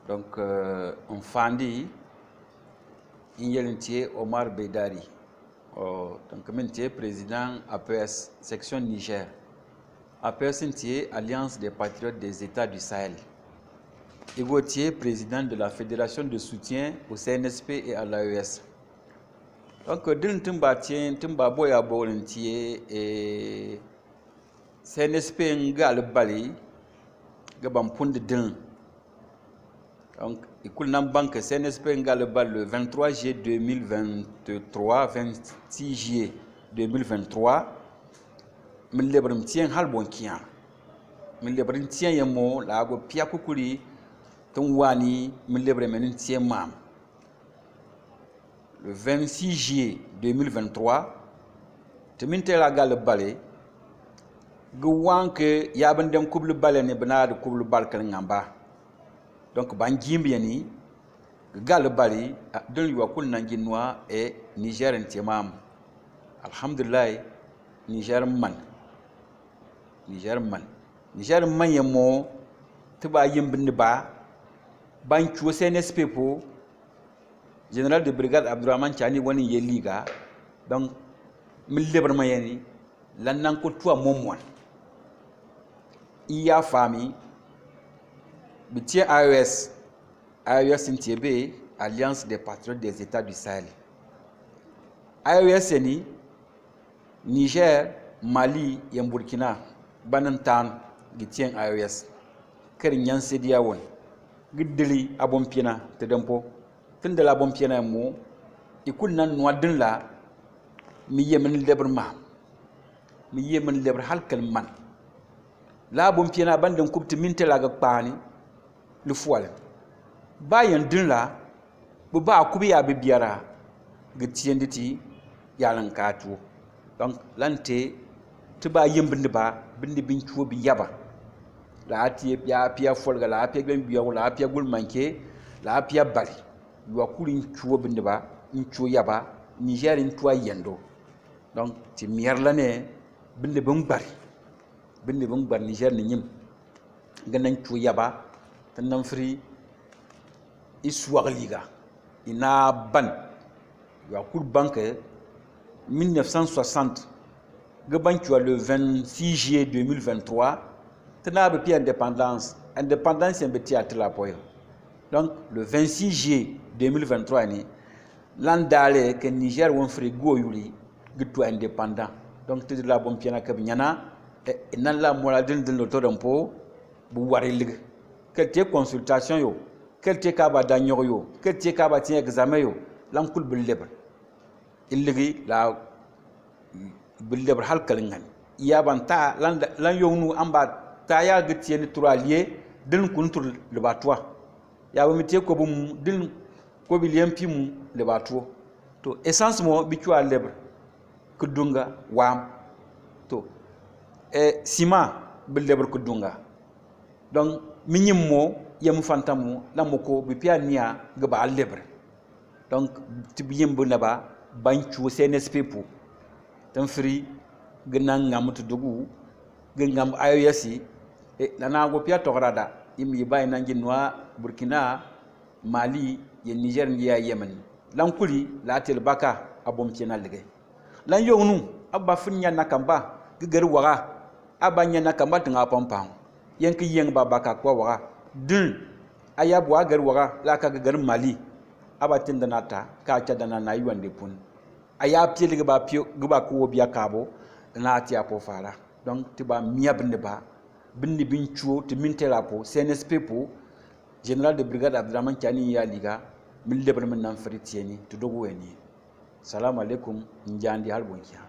Donc, on fandi, il y a Omar Bedari. Donc, je président APS, section Niger. APS, c'est Alliance des Patriotes des États du Sahel. Et président de la Fédération de soutien au CNSP et à l'AES. Donc, d'un timba boya bolentier et CNSP ngal bali gabam pund d'un. Donc, il y a banque CNSP ngal le 23 juillet 2023, 26 juillet 2023. Je me tiens hal bon kian. Je me tiens yamo la go pia kukuli ton wani me me tiens mam. Le 26 juillet 2023, je me tiens la gale balé. Gouan que yabendem couple balé ne benade couple balkan ngamba. Donc banjimbiani gale balé de l'uakul nanginois et Niger entièrement. Alhamdulillah Niger man. Niger man yamo tuba yimbinde ba banchu CNSP po général de brigade Abdourahmane Chani woni yeliga donc mi lebar mayani lan nan ko toi momon iya fami bi tie AES NTB Alliance des Patriotes des États du Sahel. AES ni Niger, Mali et Burkina banantan gitien AES kerin sedia won giddeli abompiena te dempo tinde la bompiena mo ikul nan noadin la mi yemen lebre ma mi yemen lebre halkal man la bompiena banden kubti minte la ga pani lu fuwal bayan din la bu ba kubi ya bibiara gitien diti yalan katu donc lante tuba yembinde ba bindi bin chuo bi yaba la atie pia folga la pia ben biya la pia gul manke la pia bari yo kulin chuo binde ba chuo yaba Niger in toi yendo donc ti mier la ne binde bang bar Niger ni nyim ganan chuo yaba tan fri iswag liga ina ban yo kul banque 1960 Gabantua le 26 juillet 2023, tenable puis indépendance c'est un petit atelapoyo. Donc le 26 juillet 2023, l'andale que Niger ou un frigo yuli, gitu indépendant. Donc tout de la bonne piana kabinyana et nan la moladine de l'autorempo, bouwarilig. Quel te consultation yo, quel te kaba danyor yo, quel te kaba tien examen yo, l'encoul bellebre. Il ligi la bildebre halkalingan yabanta lan yonu amba taya getieni turalier din kuntur le batwa ya wamite ko bum din ko biliem pim le batwo to essence mo bitua lebre kudunga wam to sima bildebre kudunga donc minyim mo yam fantamu lamoko bi piania gaba lebre donc tibiyem bu naba banchu CNSP pour tan fri gnan ngam to dugu ngam ayoyasi e nana go pia tograda imi bay nangi noa Burkina Mali ye Niger ya Yemen lankuli la tel baka abom cena lege lan yongnu abba funya nakamba geger waga abanya nakamba tanga pampang yanki yeng babaka kwa waga dun ayabu agar waga la ka geger Mali abatin danata ka cha dana na yuande pun aya pied gba ko biya kabo na tia po fala donc tiba miya binde ba bindi bin chuo te mintela po CNSP po général de brigade Abdourahmane Chani ya liga min lebre min nan fritieni to dogo weni salam alaikum njandi halbonkia